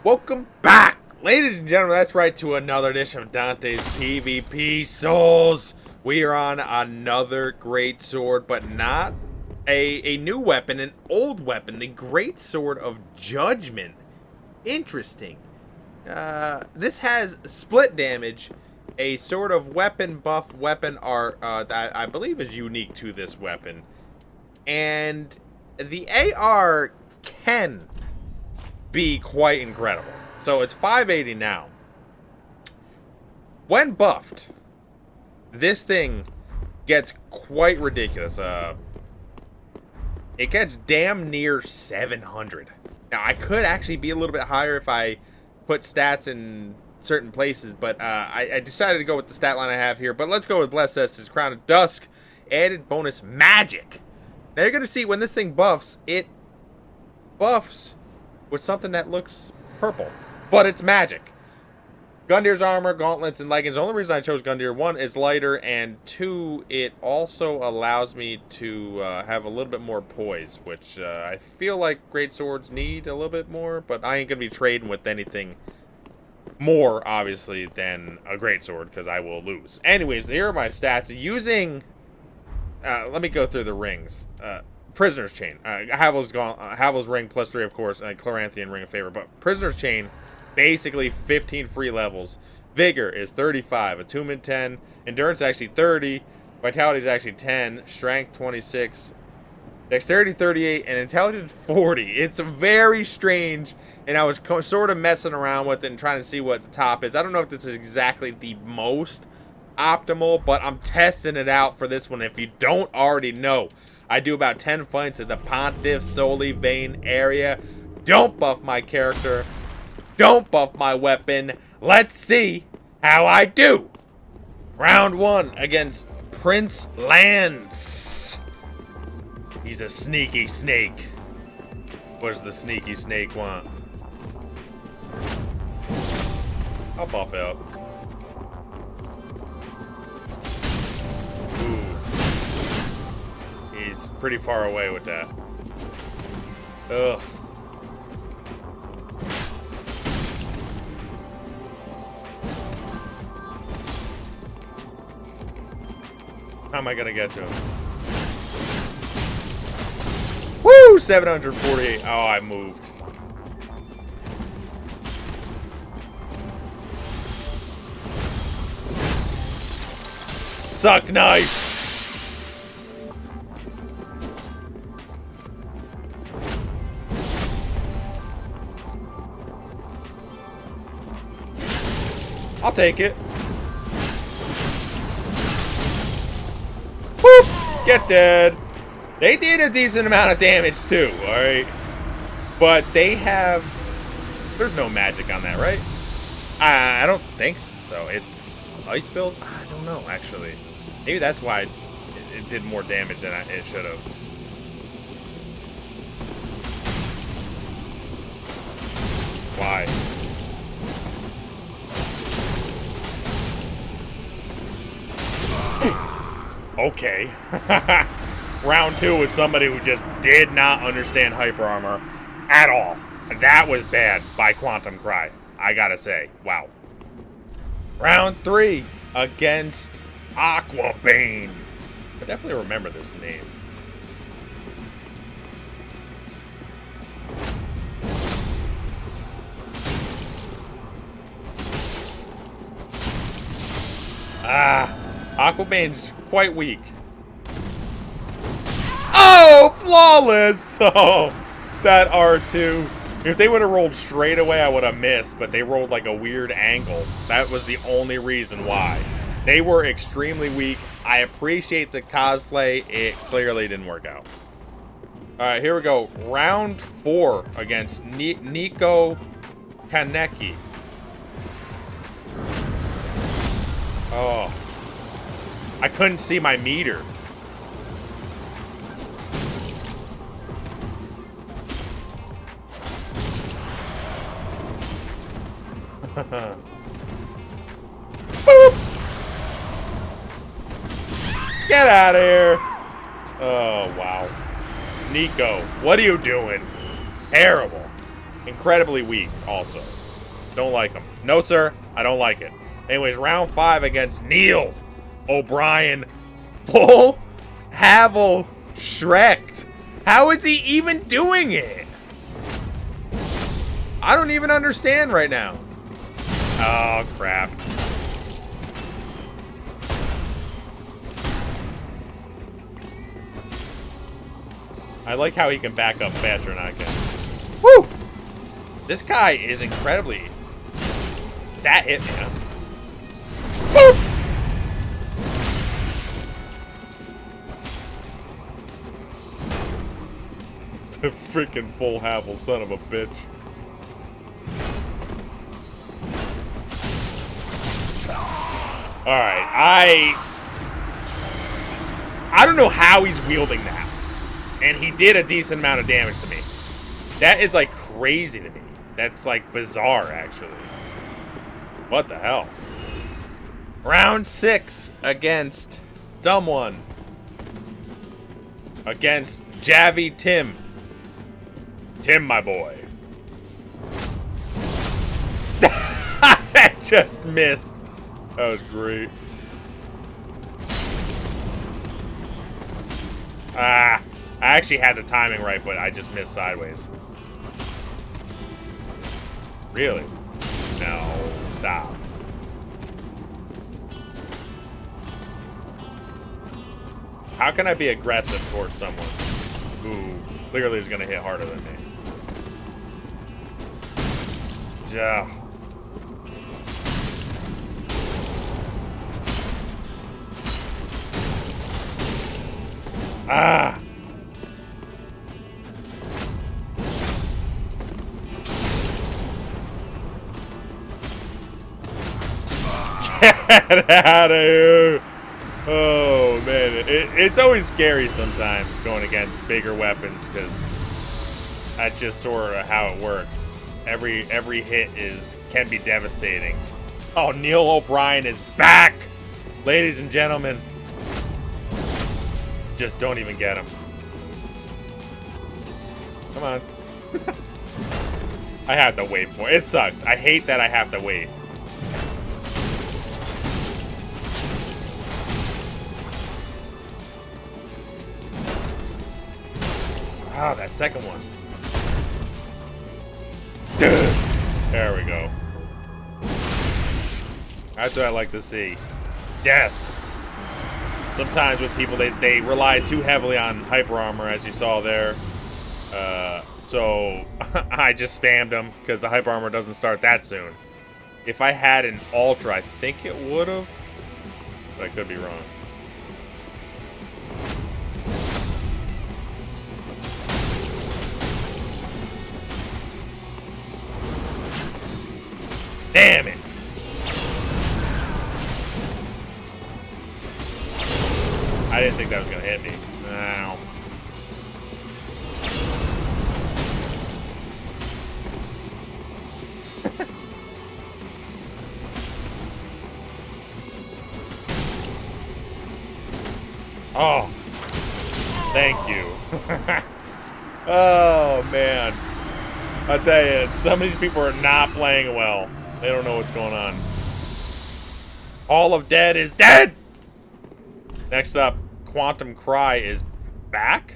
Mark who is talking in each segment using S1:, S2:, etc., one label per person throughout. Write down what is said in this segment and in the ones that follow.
S1: Welcome back, ladies and gentlemen. That's right, to another edition of Dante's PvP Souls. We are on another Greatsword, but not a new weapon, an old weapon, the Greatsword of Judgment. Interesting. This has split damage, a sort of weapon buff weapon art that I believe is unique to this weapon. And the AR can be quite incredible. So it's 580 now. When buffed, this thing gets quite ridiculous. It gets damn near 700. Now I could actually be a little bit higher if I put stats in certain places, but I decided to go with the stat line I have here. But let's go with Blessed Estes, Crown of Dusk, added bonus magic. Now you're gonna see when this thing buffs, it buffs with something that looks purple, but it's magic. Gundir's armor, gauntlets, and leggings. The only reason I chose Gundir, one, is lighter, and two, it also allows me to have a little bit more poise, which I feel like great swords need a little bit more, but I ain't gonna be trading with anything more, obviously, than a great sword, because I will lose. Anyways, here are my stats. Using, let me go through the rings. Prisoner's Chain. Havel's ring plus 3, of course, and Chloranthian ring of favor. But Prisoner's Chain, basically 15 free levels. Vigor is 35, Attunement 10, Endurance actually 30, Vitality is actually 10, Strength 26, Dexterity 38, and Intelligence 40. It's very strange, and I was sort of messing around with it and trying to see what the top is. I don't know if this is exactly the most optimal, but I'm testing it out for this one. If you don't already know, I do about 10 fights in the Pontiff Soli vein area. Don't buff my character. Don't buff my weapon. Let's see how I do. Round 1 against Prince Lance. He's a sneaky snake. What does the sneaky snake want? I'll buff it up. He's pretty far away with that. Ugh. How am I gonna get to him? Woo! 748. Oh, I moved. Suck knife! I'll take it. Whoop! Get dead. They did a decent amount of damage too, alright? But they have... There's no magic on that, right? I don't think so. It's ice build? I don't know, actually. Maybe that's why it did more damage than it should have. Why? Okay. Round 2 was somebody who just did not understand hyper armor at all. That was bad by Quantum Cry, I gotta say. Wow. Round 3 against Aquabane. I definitely remember this name. Aquabane's quite weak. Oh, flawless! Oh, that R2. If they would have rolled straight away, I would have missed, but they rolled like a weird angle. That was the only reason why. They were extremely weak. I appreciate the cosplay. It clearly didn't work out. Alright, here we go. Round 4 against Nico Kaneki. Oh. I couldn't see my meter. Boop! Get out of here! Oh, wow. Nico, what are you doing? Terrible. Incredibly weak, also. Don't like him. No, sir. I don't like it. Anyways, round 5 against Neil O'Brien. Full Havel Shrek'd. How is he even doing it? I don't even understand right now. Oh, crap. I like how he can back up faster than I can. Woo! This guy is incredibly... That hit me, huh? Woo! The freaking full Havel, son of a bitch. Alright, I don't know how he's wielding that. And he did a decent amount of damage to me. That is like crazy to me. That's like bizarre, actually. What the hell? Round 6 against someone. Against Javi Tim. Tim, my boy. That just missed. That was great. Ah, I actually had the timing right, but I just missed sideways. Really? No, stop. How can I be aggressive towards someone who clearly is going to hit harder than me? Duh. Ah! Get out of here! Oh man, it's always scary sometimes going against bigger weapons because that's just sort of how it works. Every hit can be devastating. Oh, Neil O'Brien is back, ladies and gentlemen. Just don't even get him. Come on. I have to wait for it. It sucks. I hate that I have to wait. Ah, that second one. There we go. That's what I like to see. Death. Sometimes with people, they rely too heavily on hyper armor, as you saw there. So I just spammed them because the hyper armor doesn't start that soon. If I had an ultra, I think it would have, but I could be wrong. Damn it! I didn't think that was gonna hit me. Ow. Oh, thank you. Oh man, I tell you, some of these people are not playing well. They don't know what's going on. All of Dead is dead! Next up, Quantum Cry is back?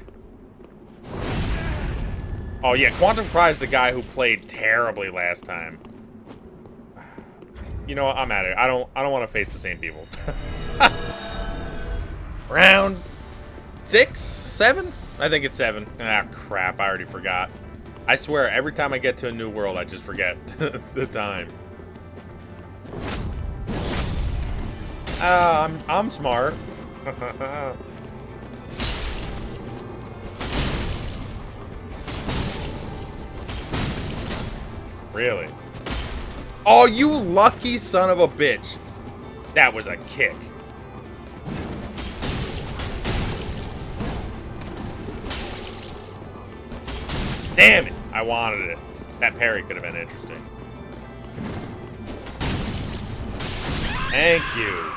S1: Oh yeah, Quantum Cry is the guy who played terribly last time. You know what, I'm at it. I don't want to face the same people. Round 6? 7? I think it's 7. Ah, crap, I already forgot. I swear, every time I get to a new world, I just forget the time. I'm smart. Really? Oh, you lucky son of a bitch. That was a kick. Damn it. I wanted it. That parry could have been interesting. Thank you.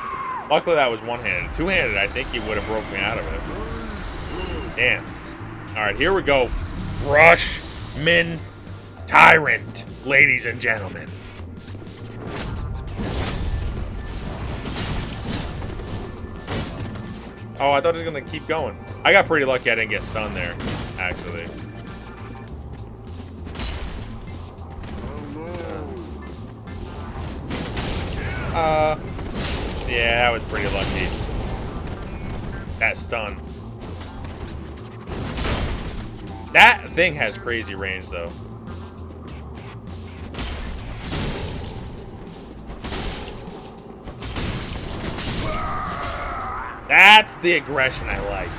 S1: Luckily that was one-handed. Two-handed, I think he would have broke me out of it. Damn. Alright, here we go. Rush Min tyrant, ladies and gentlemen. Oh, I thought it was gonna keep going. I got pretty lucky I didn't get stunned there, actually. Yeah, that was pretty lucky. That stun. That thing has crazy range, though. That's the aggression I like.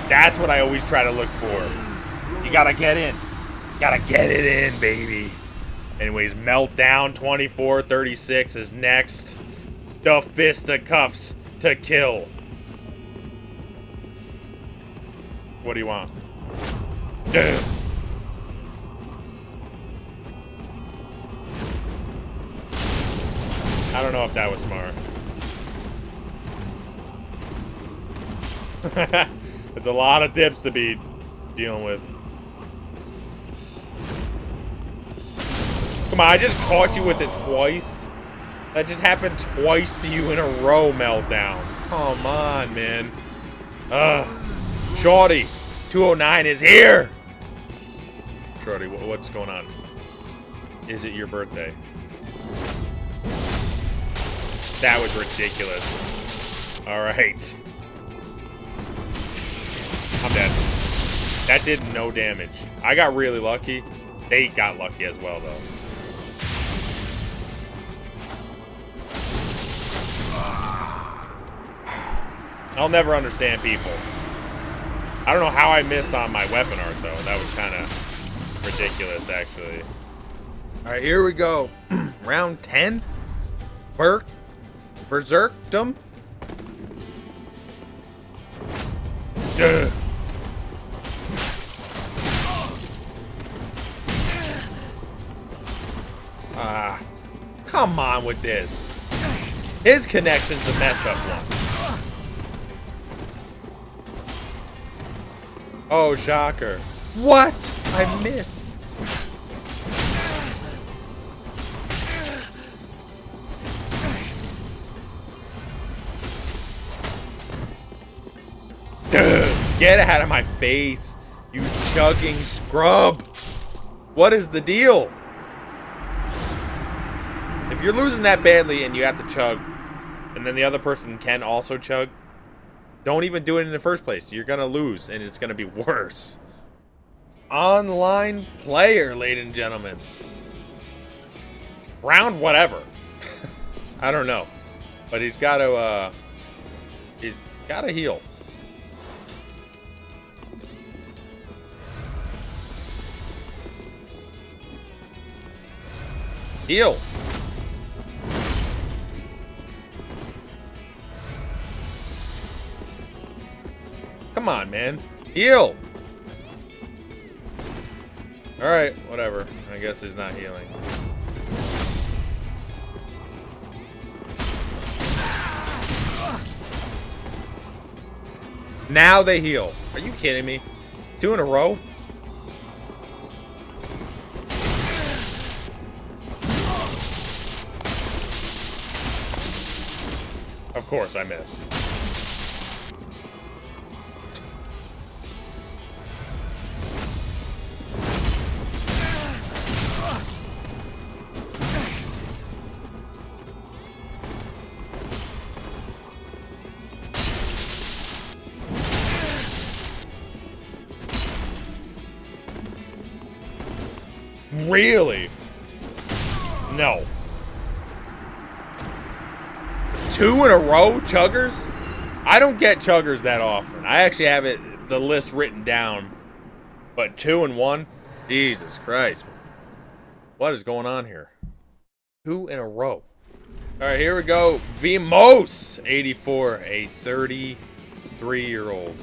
S1: That's what I always try to look for. You gotta get in. Gotta get it in, baby. Anyways, Meltdown 2436 is next. The fisticuffs to kill. What do you want? Duh. I don't know if that was smart. It's a lot of dips to be dealing with. Come on, I just caught you with it twice. That just happened twice to you in a row, Meltdown. Come on, man. Shorty, 209 is here. Shorty, what's going on? Is it your birthday? That was ridiculous. All right. I'm dead. That did no damage. I got really lucky. They got lucky as well, though. I'll never understand people. I don't know how I missed on my weapon art, though. That was kind of ridiculous, actually. All right, here we go. Round 10. Berserkdom. Duh. Come on with this. His connection's the messed up one. Oh, shocker. What? I missed. Duh, get out of my face, you chugging scrub. What is the deal? If you're losing that badly and you have to chug, and then the other person can also chug, don't even do it in the first place. You're gonna lose, and it's gonna be worse. Online player, ladies and gentlemen. Round whatever. I don't know. But he's gotta heal. Heal. Come on, man. Heal. Alright, whatever. I guess he's not healing. Now they heal. Are you kidding me? 2 in a row? Of course I missed. Really? No. 2 in a row, chuggers? I don't get chuggers that often. I actually have the list written down. But 2 and 1? Jesus Christ. What is going on here? 2 in a row. Alright, here we go. Vimos 84, a 33-year-old.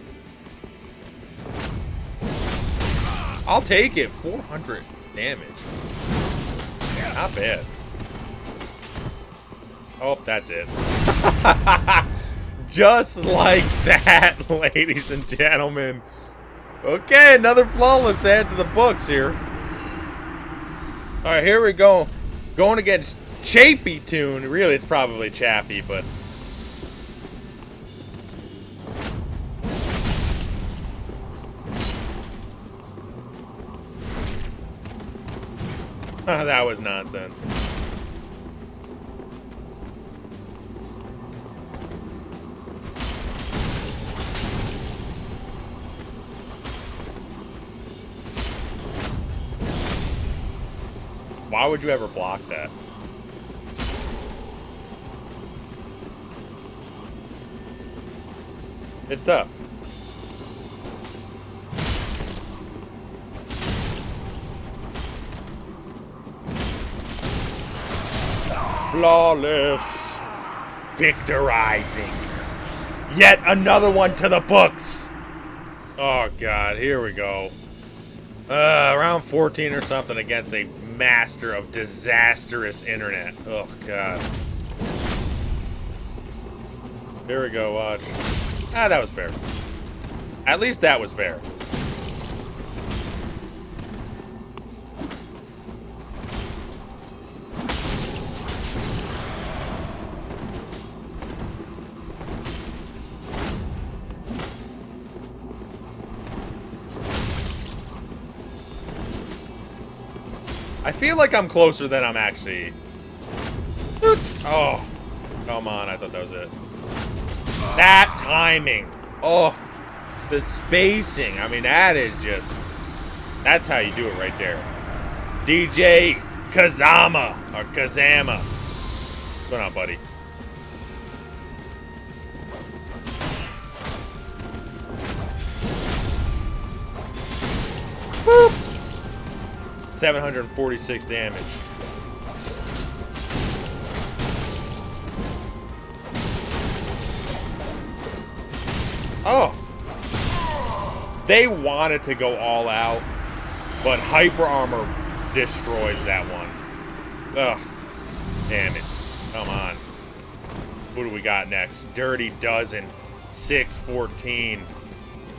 S1: I'll take it. 400 damage. Not bad. Oh, that's it. Just like that, ladies and gentlemen. Okay, another flawless to add to the books here. All right, here we go. Going against Chapey Tune. Really, it's probably Chappy, but... Oh, that was nonsense. Why would you ever block that? It's tough. Flawless. Victorizing. Yet another one to the books. Oh, God. Here we go. Around 14 or something against a master of disastrous internet. Oh, God. Here we go, watch. Ah, that was fair. At least that was fair. I feel like I'm closer than I'm actually. Oh, come on. I thought that was it. That timing. Oh, the spacing. I mean, that is just... That's how you do it right there. DJ Kazama. Or Kazama. What's going on, buddy? Boop. 746 damage. Oh. They wanted to go all out, but Hyper Armor destroys that one. Ugh. Damn it. Come on. Who do we got next? Dirty Dozen. 614.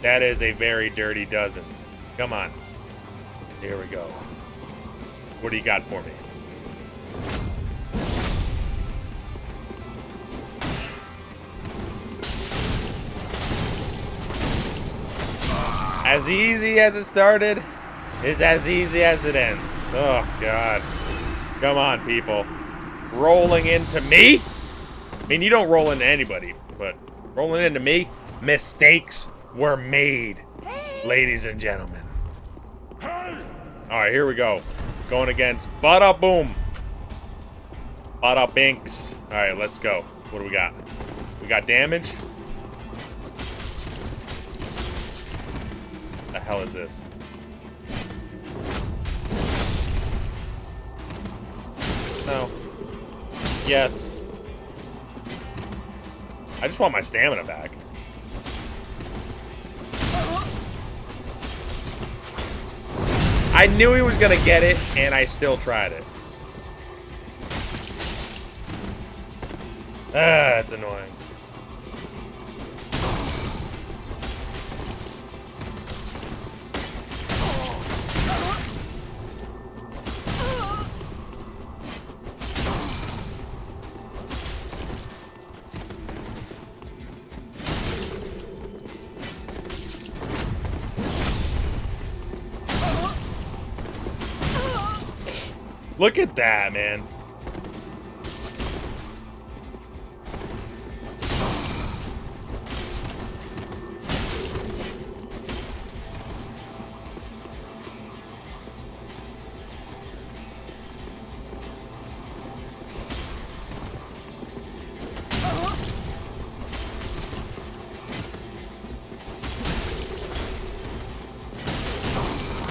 S1: That is a very dirty dozen. Come on. Here we go. What do you got for me? As easy as it started is as easy as it ends. Oh, God. Come on, people. Rolling into me? I mean, you don't roll into anybody, but rolling into me, mistakes were made, ladies and gentlemen. All right, here we go. Going against Bada Boom. Bada Binks. All right, let's go. What do we got? We got damage. What the hell is this? No. Yes. I just want my stamina back. I knew he was gonna get it, and I still tried it. Ah, that's annoying. Look at that, man.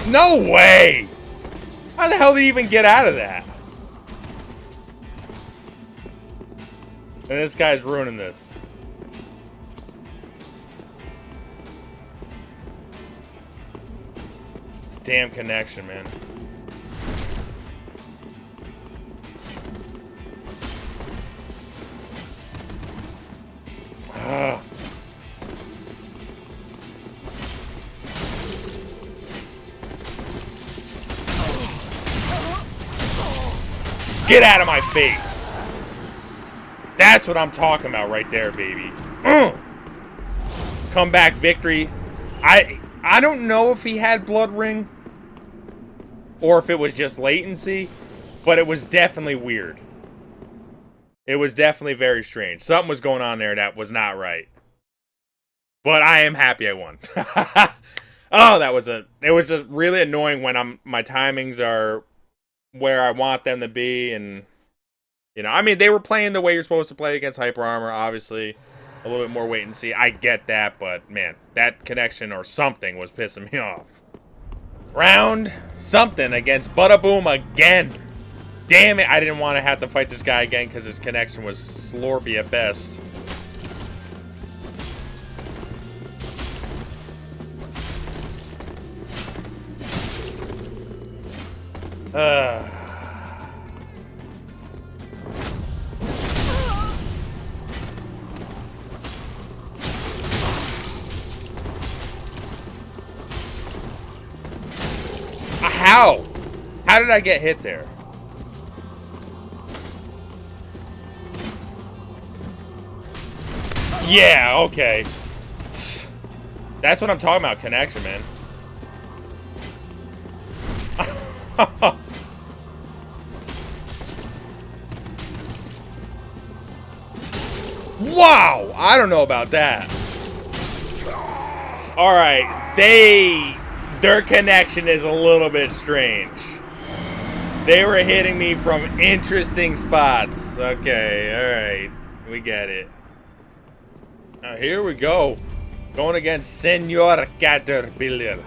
S1: No way! How the hell did he even get out of that? And this guy's ruining this. This damn connection, man. Ugh. Get out of my face. That's what I'm talking about right there, baby. Comeback victory. I don't know if he had Blood Ring or if it was just latency, but it was definitely weird. It was definitely very strange. Something was going on there that was not right. But I am happy I won. Oh, it was just really annoying when my timings are where I want them to be, and you know, I mean, they were playing the way you're supposed to play against Hyper Armor, obviously. A little bit more wait and see. I get that, but man, that connection or something was pissing me off. Round something against Badaboom again. Damn it, I didn't want to have to fight this guy again because his connection was slorpy at best. How? How did I get hit there? Yeah, okay. That's what I'm talking about, connection, man. Wow! I don't know about that. Alright, their connection is a little bit strange. They were hitting me from interesting spots. Okay, alright. We get it. Now here we go. Going against Senor Caterpillar.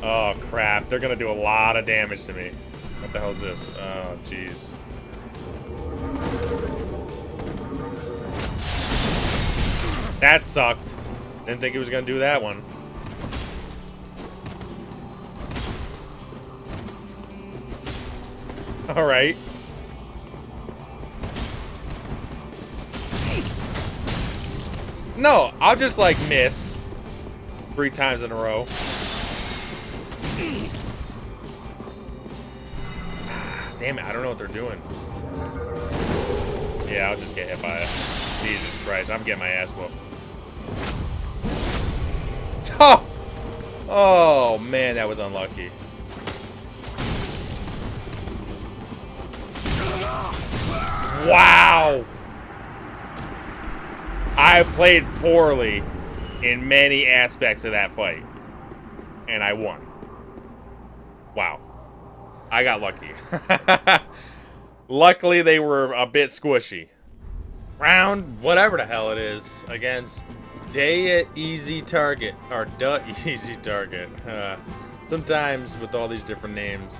S1: Oh crap, they're gonna do a lot of damage to me. What the hell is this? Oh jeez. That sucked. Didn't think he was gonna do that one. Alright. No, I'll just like miss 3 times in a row. Damn it, I don't know what they're doing. Yeah, I'll just get hit by it. Jesus Christ, I'm getting my ass whooped. Oh! Oh, man, that was unlucky. Wow! I played poorly in many aspects of that fight. And I won. Wow. I got lucky. Luckily, they were a bit squishy. Round, whatever the hell it is, against Day Easy Target. Or Duh Easy Target. Sometimes with all these different names.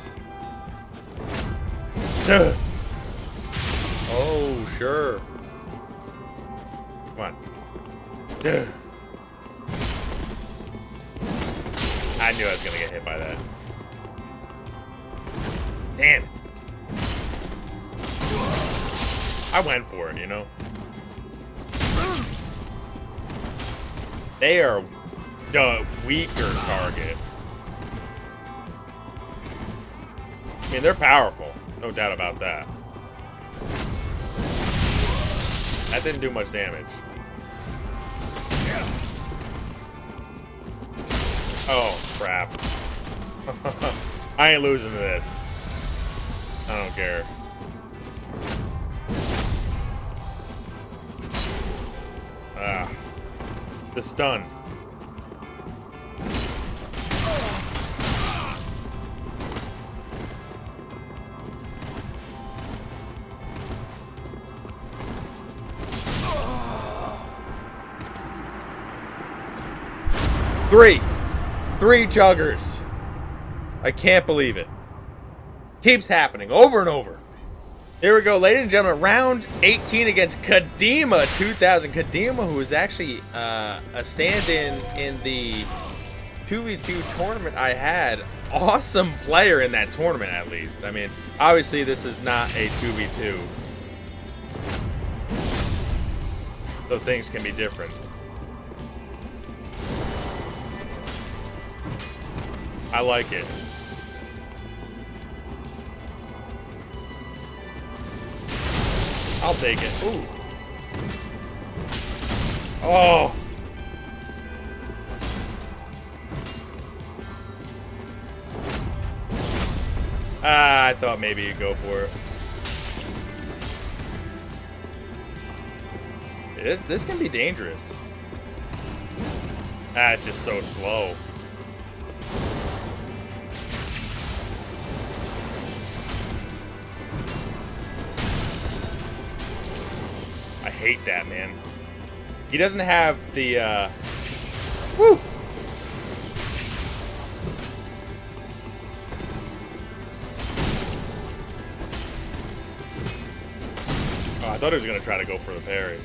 S1: Oh, sure. Come on. I knew I was gonna get hit by that. Damn. I went for it, you know. They are the weaker target. I mean, they're powerful. No doubt about that. That didn't do much damage. Oh, crap. I ain't losing to this. I don't care. Ah. The stun. Three chuggers. I can't believe it. Keeps happening over and over. Here we go, ladies and gentlemen. Round 18 against Kadima 2000. Kadima, who is actually a stand-in in the 2v2 tournament I had. Awesome player in that tournament, at least. I mean, obviously this is not a 2v2. So things can be different. I like it. I'll take it. Ooh. Oh. Ah, I thought maybe you'd go for it. This can be dangerous. Ah, it's just so slow. I hate that, man. He doesn't have the, woo! Oh, I thought he was going to try to go for the parry.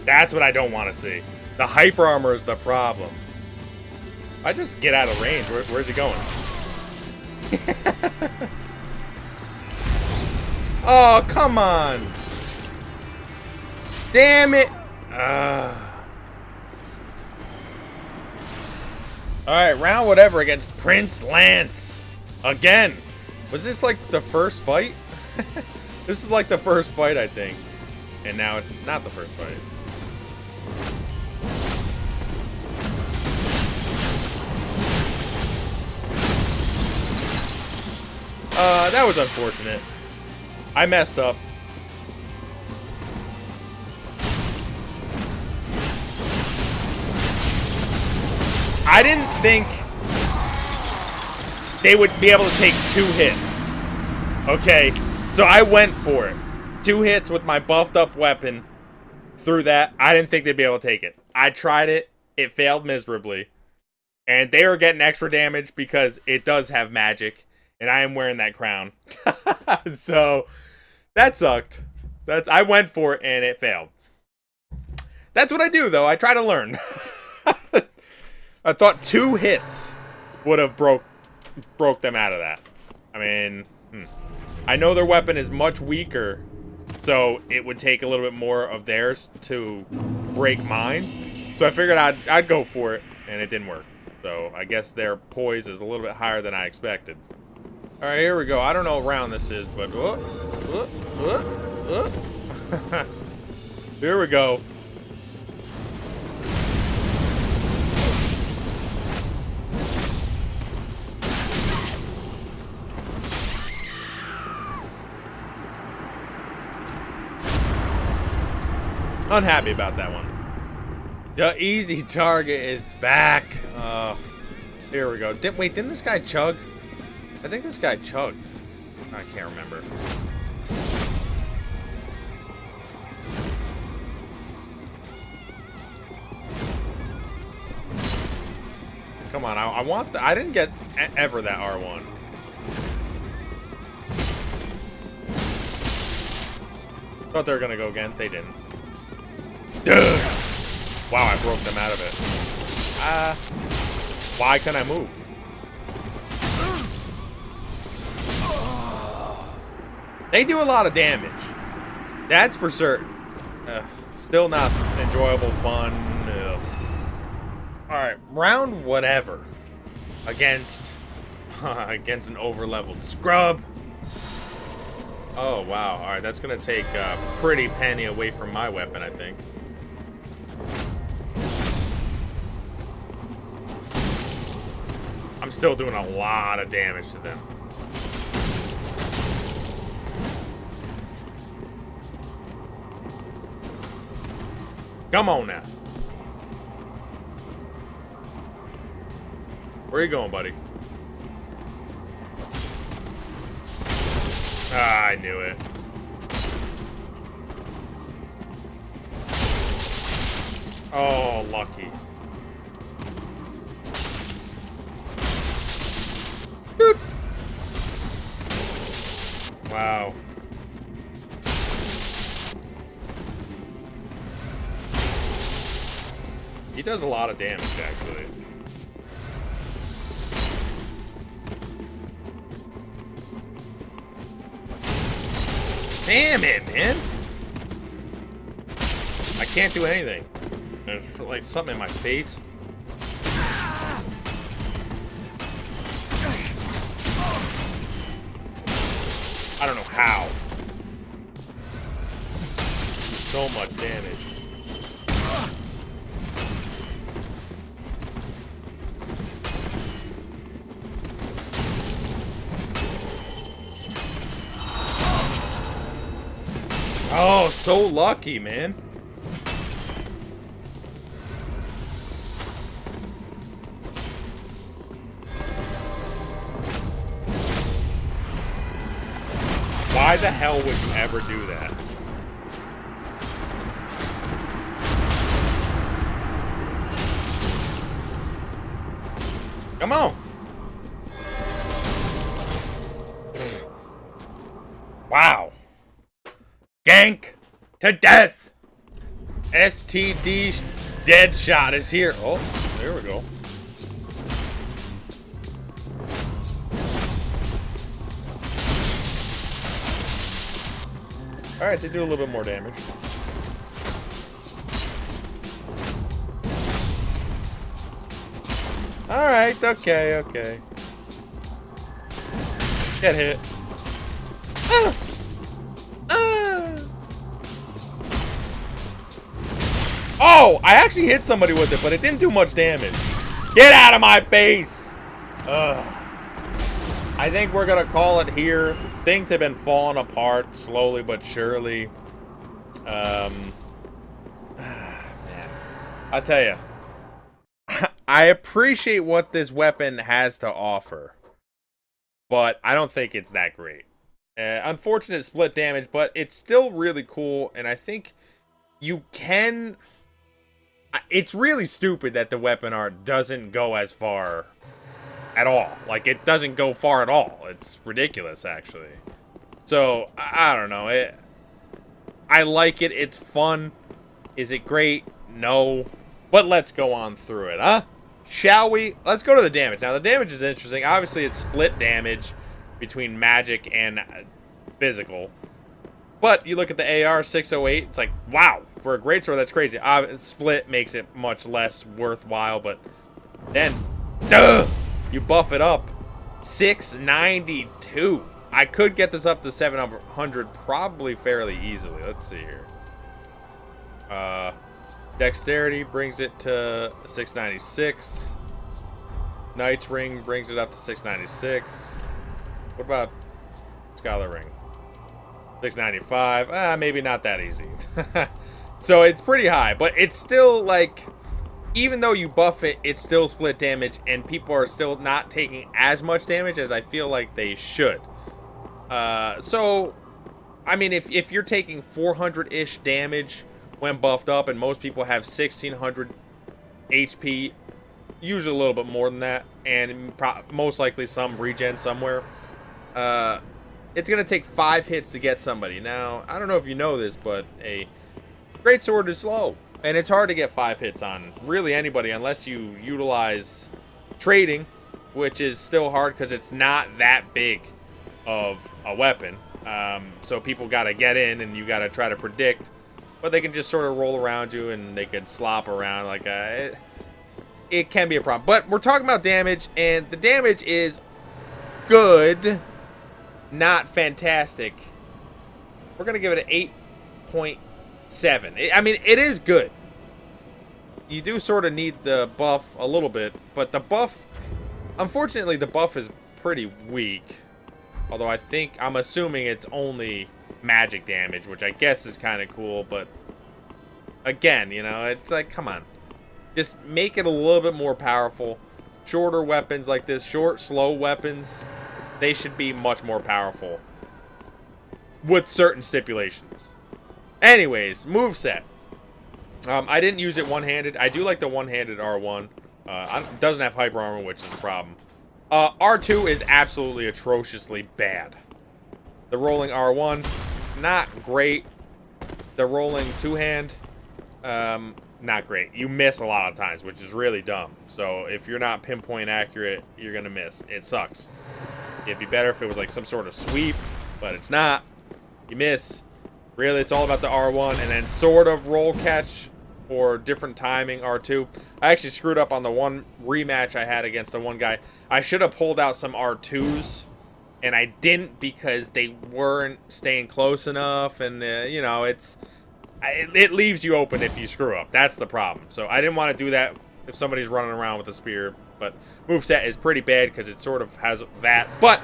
S1: That's what I don't want to see. The hyper armor is the problem. I just get out of range. Where's he going? Oh, come on. Damn it. Alright, round whatever against Prince Lance. Again. Was this like the first fight? This is like the first fight, I think. And now it's not the first fight. That was unfortunate. I messed up. I didn't think they would be able to take 2 hits. Okay, so I went for it. 2 hits with my buffed up weapon. Through that, I didn't think they'd be able to take it. I tried it. It failed miserably. And they are getting extra damage because it does have magic. And I am wearing that crown. So, that sucked. I went for it and it failed. That's what I do, though. I try to learn. I thought 2 hits would have broke them out of that. I mean, I know their weapon is much weaker, so it would take a little bit more of theirs to break mine. So I figured I'd go for it, and it didn't work. So I guess their poise is a little bit higher than I expected. All right, here we go. I don't know what round this is, but here we go. Unhappy about that one. The easy target is back. Here we go. Wait, didn't this guy chug? I think this guy chugged. I can't remember. Come on, I want I didn't get ever that R1. Thought they were gonna go again. They didn't. Dude! Wow, I broke them out of it. Why can't I move? They do a lot of damage. That's for certain. Still not enjoyable, fun. Alright, round whatever. Against an over-leveled scrub. Oh, wow. Alright, that's going to take a pretty penny away from my weapon, I think. I'm still doing a lot of damage to them. Come on now. Where are you going, buddy? Ah, I knew it. Oh, lucky. Dude. Wow. He does a lot of damage, actually. Damn it, man! I can't do anything. There's like something in my face. I don't know how. so much damage. Oh, so lucky, man. Why the hell would you ever do that? Come on. Wow. Gank to death. STD dead shot is here. Oh, there we go. Alright, they do a little bit more damage. Alright, okay. Get hit. Ah! Oh, I actually hit somebody with it, but it didn't do much damage. Get out of my face! Ugh. I think we're gonna call it here. Things have been falling apart slowly but surely. Man, I'll tell you. I appreciate what this weapon has to offer, but I don't think it's that great. Unfortunate split damage, but it's still really cool, and I think you can... It's really stupid that the weapon art doesn't go as far at all. Like, it doesn't go far at all. It's ridiculous, actually. So, I don't know. I like it. It's fun. Is it great? No. But let's go on through it, huh? Shall we? Let's go to the damage. Now, the damage is interesting. Obviously, it's split damage between magic and physical. But you look at the AR 608, it's like, wow. For a greatsword, that's crazy. Split makes it much less worthwhile, but then, you buff it up. 692. I could get this up to 700 probably fairly easily. Let's see here. Dexterity brings it to 696. Knight's Ring brings it up to 696. What about Scholar Ring? 695. Maybe not that easy. So it's pretty high, but it's still like, even though you buff it, it's still split damage, and people are still not taking as much damage as I feel like they should. So, I mean, if you're taking 400-ish damage when buffed up, and most people have 1600 HP, usually a little bit more than that, and most likely some regen somewhere, it's going to take 5 hits to get somebody. Now, I don't know if you know this, but a greatsword is slow, and it's hard to get 5 hits on really anybody unless you utilize trading, which is still hard because it's not that big of a weapon. So people got to get in, and you got to try to predict, but they can just sort of roll around you, and they can slop around like it can be a problem. But we're talking about damage, and the damage is good, not fantastic. We're gonna give it an 8.7. I mean, it is good. You do sort of need the buff a little bit, but the buff, unfortunately, the buff is pretty weak. Although I'm assuming it's only magic damage, which I guess is kind of cool, but again, you know, it's like, come on. Just make it a little bit more powerful. Shorter weapons like this, short, slow weapons, they should be much more powerful with certain stipulations. Anyways, moveset. I didn't use it one-handed. I do like the one-handed R1. It doesn't have hyper armor, which is a problem. R2 is absolutely atrociously bad. The rolling R1, not great. The rolling two-hand, not great. You miss a lot of times, which is really dumb. So if you're not pinpoint accurate, you're going to miss. It sucks. It'd be better if it was like some sort of sweep, but it's not. You miss. Really, it's all about the R1, and then sort of roll catch for different timing R2. I actually screwed up on the one rematch I had against the one guy. I should have pulled out some R2s, and I didn't because they weren't staying close enough, and you know, it's it leaves you open if you screw up. That's the problem. So I didn't want to do that if somebody's running around with a spear. But moveset is pretty bad because it sort of has that. But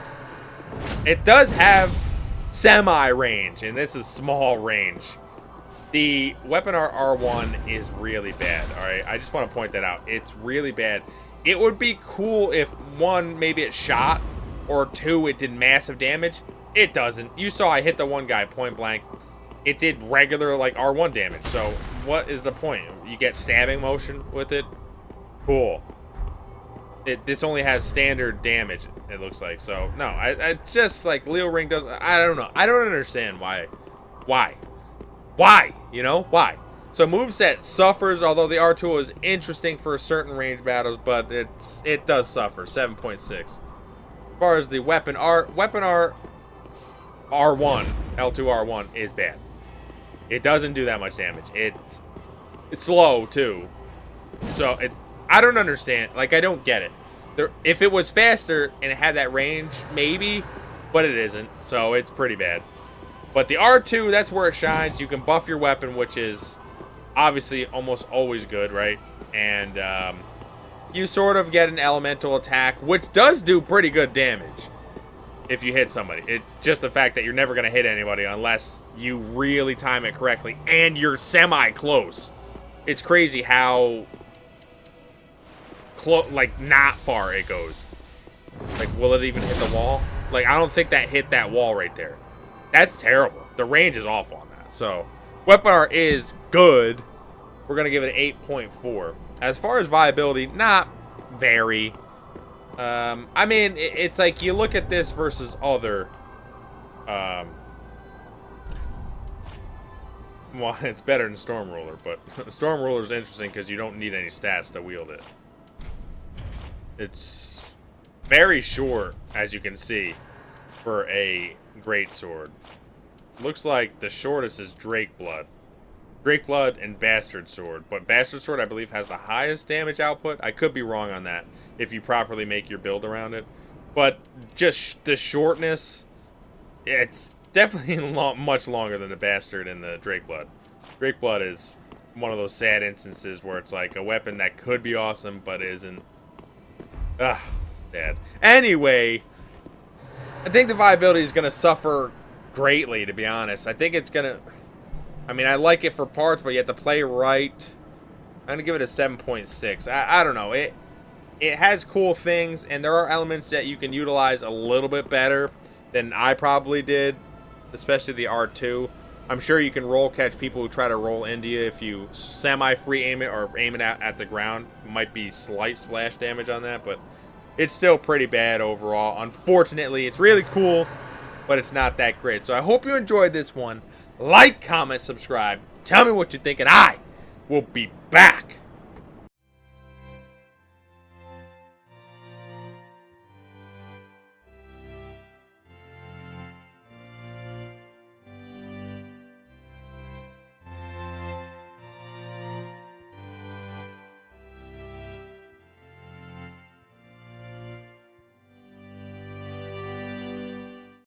S1: it does have semi-range, and this is small range. The weapon R1 is really bad, alright? I just want to point that out. It's really bad. It would be cool if, one, maybe it shot, or two, it did massive damage. It doesn't. You saw I hit the one guy point blank. It did regular, like, R1 damage. So, what is the point? You get stabbing motion with it? Cool. This only has standard damage, it looks like. So, no, I just, like, Leo Ring doesn't... I don't know. I don't understand why. Why? You know? Why? So moveset suffers, although the R2 is interesting for certain range battles, but it does suffer. 7.6. As far as the weapon R1, L2R1 is bad. It doesn't do that much damage. It's slow too. So I don't understand. Like, I don't get it. If it was faster and it had that range, maybe, but it isn't. So it's pretty bad. But the R2, that's where it shines. You can buff your weapon, which is obviously almost always good, right? And you sort of get an elemental attack, which does do pretty good damage if you hit somebody. Just the fact that you're never going to hit anybody unless you really time it correctly and you're semi-close. It's crazy how like, not far it goes. Like, will it even hit the wall? Like, I don't think that hit that wall right there. That's terrible. The range is awful on that. So, weapon art is good. We're going to give it an 8.4. As far as viability, not very. I mean, it's like you look at this versus other. Well, it's better than Storm Ruler, but Storm Ruler is interesting because you don't need any stats to wield it. It's very short, as you can see, for a Greatsword. Looks like the shortest is Drakeblood. Drakeblood and Bastard Sword. But Bastard Sword, I believe, has the highest damage output. I could be wrong on that if you properly make your build around it. But just the shortness, it's definitely much longer than the Bastard and the Drakeblood. Drakeblood is one of those sad instances where it's like a weapon that could be awesome, but isn't. Ugh, sad. Anyway, I think the viability is going to suffer greatly, to be honest. I think it's going to... I mean, I like it for parts, but you have to play right. I'm going to give it a 7.6. I don't know. It has cool things, and there are elements that you can utilize a little bit better than I probably did, especially the R2. I'm sure you can roll catch people who try to roll into you if you semi-free aim it or aim it at the ground. It might be slight splash damage on that, but it's still pretty bad overall. Unfortunately, it's really cool, but it's not that great. So I hope you enjoyed this one. Like, comment, subscribe. Tell me what you think, and I will be back.